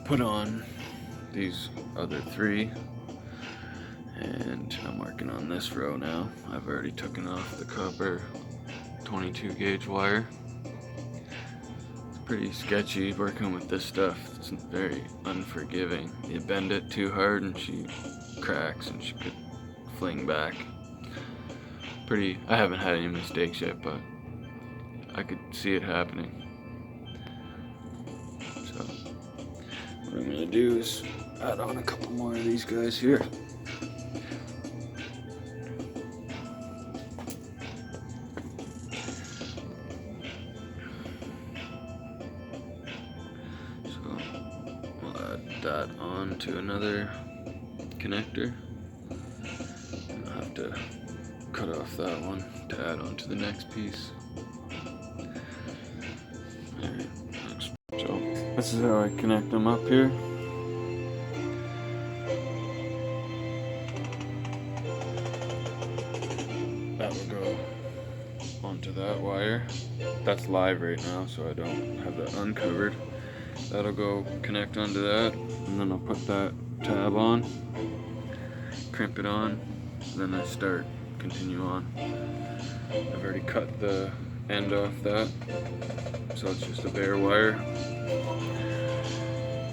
put on these other three, and I'm working on this row now. I've already taken off the copper 22 gauge wire. It's pretty sketchy working with this stuff. It's very unforgiving. You bend it too hard and she cracks and she could fling back. I haven't had any mistakes yet, but I could see it happening. So what I'm gonna do is add on a couple more of these guys here. So we'll add that on to another connector. And I'll have to cut off that one to add on to the next piece. Alright, so this is how I connect them up here. That will go onto that wire. That's live right now, so I don't have that uncovered. That'll go connect onto that, and then I'll put that tab on, crimp it on, and then I continue on. I've already cut the end off that, so it's just a bare wire.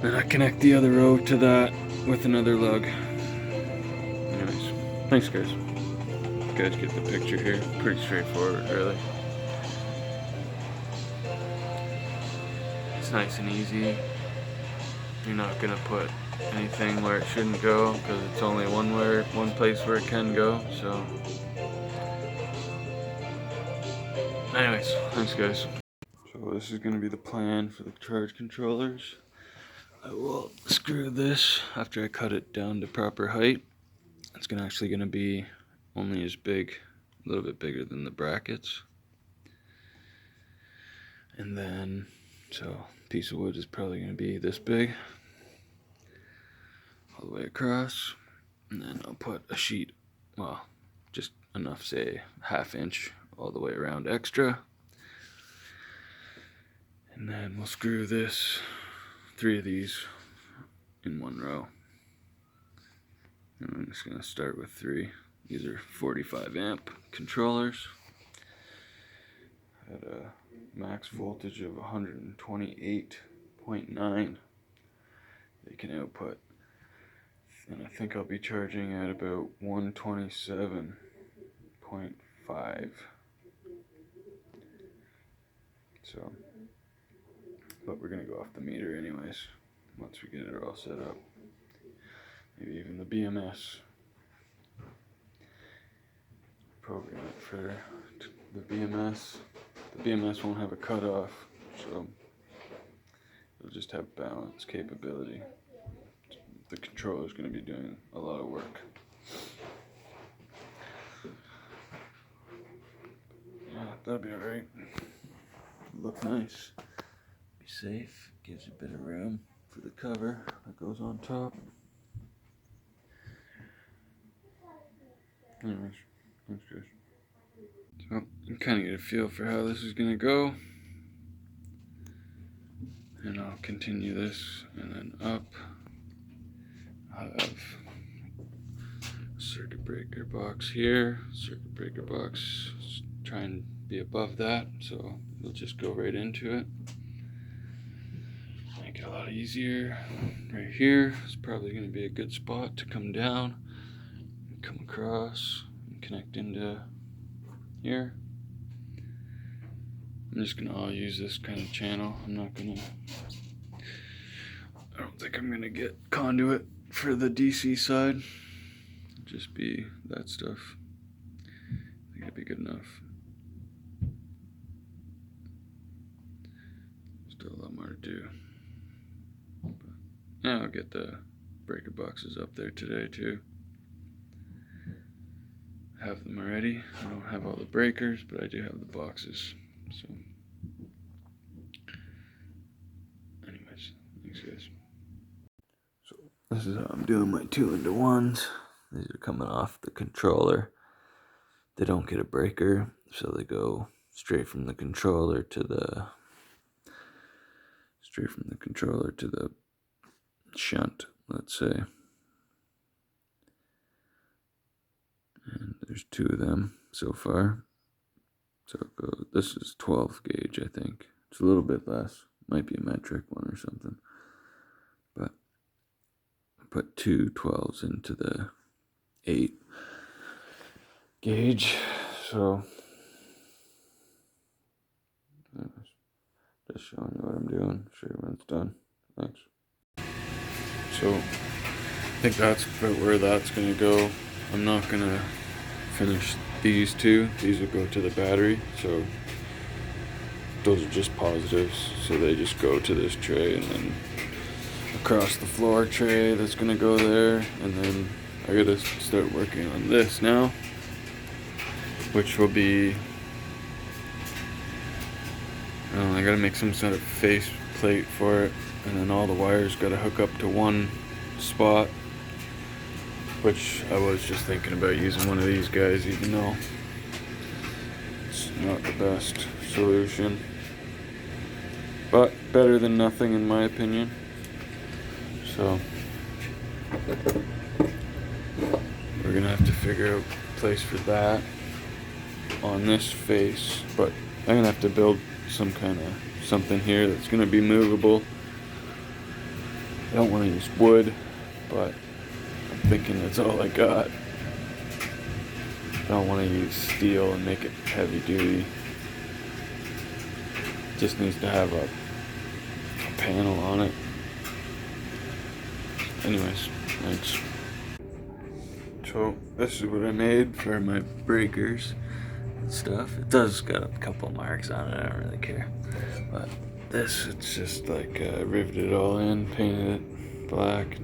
Then I connect the other row to that with another lug. Anyways, thanks guys. You guys get the picture here. Pretty straightforward, really. It's nice and easy. You're not gonna put anything where it shouldn't go because it's only one place where it can go. So, anyways, thanks guys. So this is gonna be the plan for the charge controllers. I will screw this after I cut it down to proper height. It's actually gonna be only as big, a little bit bigger than the brackets. And then, so piece of wood is probably gonna be this big, all the way across. And then I'll put a sheet, well, just enough, say 1/2 inch all the way around extra. And then we'll screw 3 of these in one row. And I'm just gonna start with 3. These are 45 amp controllers at a max voltage of 128.9 they can output, and I think I'll be charging at about 127.5. So, but we're gonna go off the meter anyways once we get it all set up. Maybe even the BMS. Program it for the BMS. The BMS won't have a cutoff, so it'll just have balance capability. The controller's going to be doing a lot of work. Yeah, that'll be alright. Look nice. Be safe. Gives you a bit of room for the cover that goes on top. Anyways, thanks guys. So you kind of get a feel for how this is going to go. And I'll continue this and then up. I'll have a circuit breaker box here. Circuit breaker box, try and be above that so it'll just go right into it. Make it a lot easier. Right here is probably going to be a good spot to come down, and come across, and connect into here. I'm just gonna use this kind of channel. I don't think I'm gonna get conduit for the DC side. It'll just be that stuff. I think it'd be good enough. Still a lot more to do. But yeah, I'll get the breaker boxes up there today too. Have them already. I don't have all the breakers, but I do have the boxes. So, anyways, thanks guys. So this is how I'm doing my 2-into-1s. These are coming off the controller. They don't get a breaker, so they go straight from the controller to the shunt, let's say. And there's 2 of them so far. So this is 12 gauge, I think. It's a little bit less. Might be a metric one or something. But I put 2 12s into the 8 gauge. So just showing you what I'm doing. Sure when it's done. Thanks. So I think that's about where that's gonna go. I'm not gonna finish these 2. These will go to the battery. So those are just positives. So they just go to this tray, and then across the floor tray that's gonna go there, and then I gotta start working on this now, which will be, I gotta make some sort of face plate for it, and then all the wires gotta hook up to one spot, which I was just thinking about using one of these guys, even though it's not the best solution, but better than nothing in my opinion. So we're gonna have to figure out a place for that on this face, but I'm gonna have to build some kind of something here that's gonna be movable. I don't want to use wood, but I'm thinking that's all I got. I don't want to use steel and make it heavy duty. It just needs to have a panel on it. Anyways, thanks. So this is what I made for my breakers and stuff. It does got a couple marks on it, I don't really care. But this, it's just like riveted it all in, painted it black.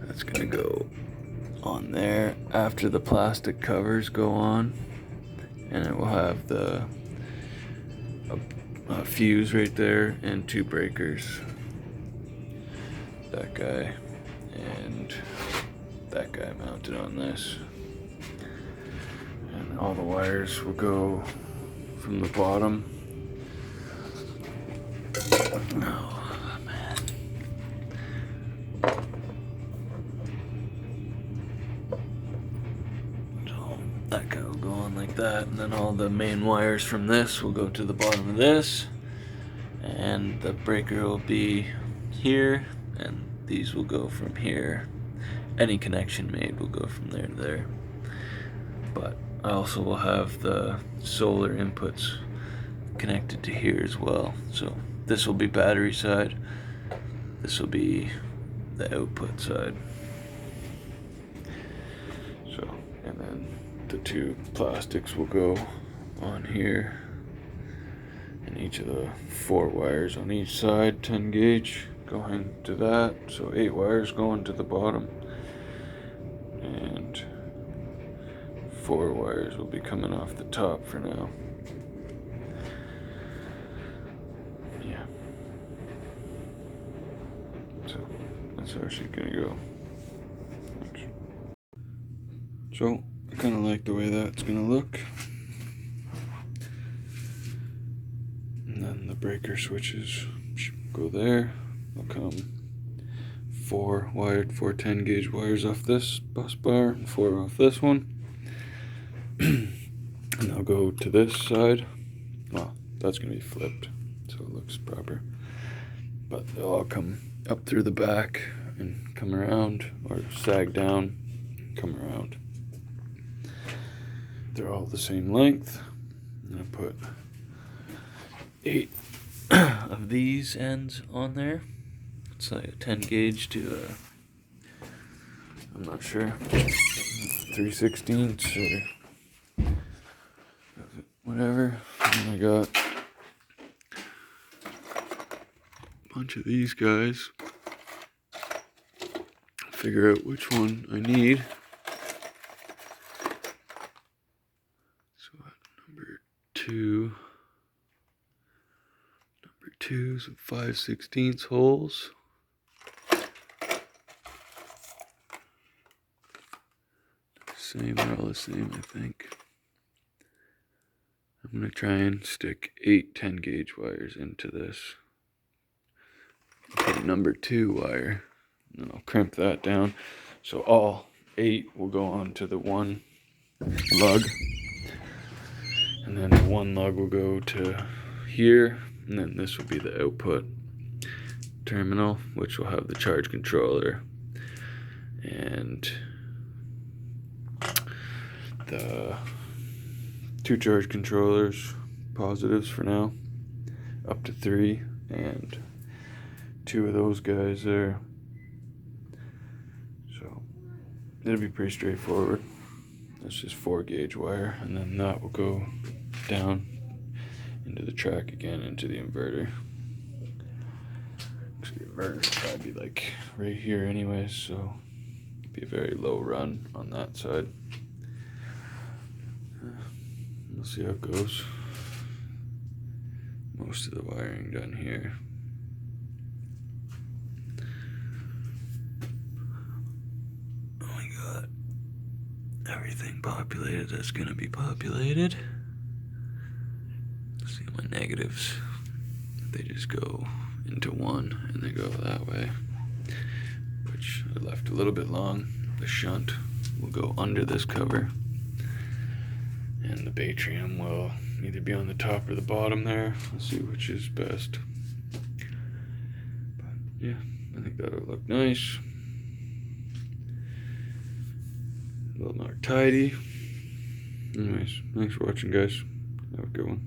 That's gonna go on there after the plastic covers go on, and it will have the fuse right there and 2 breakers. That guy and that guy mounted on this, and all the wires will go from the bottom. Oh man. So that guy will go on like that, and then all the main wires from this will go to the bottom of this, and the breaker will be here, and these will go from here. Any connection made will go from there to there. But I also will have the solar inputs connected to here as well. So this will be battery side, this will be the output side. So, and then the 2 plastics will go on here, and each of the 4 wires on each side, 10 gauge, going to that. So 8 wires going to the bottom, and 4 wires will be coming off the top for now. Yeah. So that's how she's gonna go. Thanks. So I kind of like the way that's gonna look. And then the breaker switches go there. They'll come 4 wired, 4 10 gauge wires off this bus bar, and 4 off this one. And they'll go to this side. Well, that's gonna be flipped, so it looks proper. But they'll all come up through the back and come around, or sag down, come around. They're all the same length. I'm gonna put 8 of these ends on there. It's like a 10 gauge to I'm not sure, 3/16 or whatever. And I got a bunch of these guys. Figure out which one I need. So number 2. Number 2 some 5/16 holes. Same, they're all the same, I think. I'm gonna try and stick 8 10 gauge wires into this. to the number 2 wire. And I'll crimp that down. So all 8 will go onto the one lug. And then the one lug will go to here. And then this will be the output terminal, which will have the charge controller and the 2 charge controllers, positives for now, up to 3, and 2 of those guys there. So it'll be pretty straightforward. That's just 4 gauge wire, and then that will go down into the track again, into the inverter. Actually, the inverter will probably be like right here anyways, so it'll be a very low run on that side. We'll see how it goes. Most of the wiring done here. We got everything populated that's gonna be populated. See my negatives. They just go into one and they go that way, which I left a little bit long. The shunt will go under this cover, and the Batrium will either be on the top or the bottom there. Let's see which is best. But yeah, I think that'll look nice. A little more tidy. Anyways, thanks for watching, guys. Have a good one.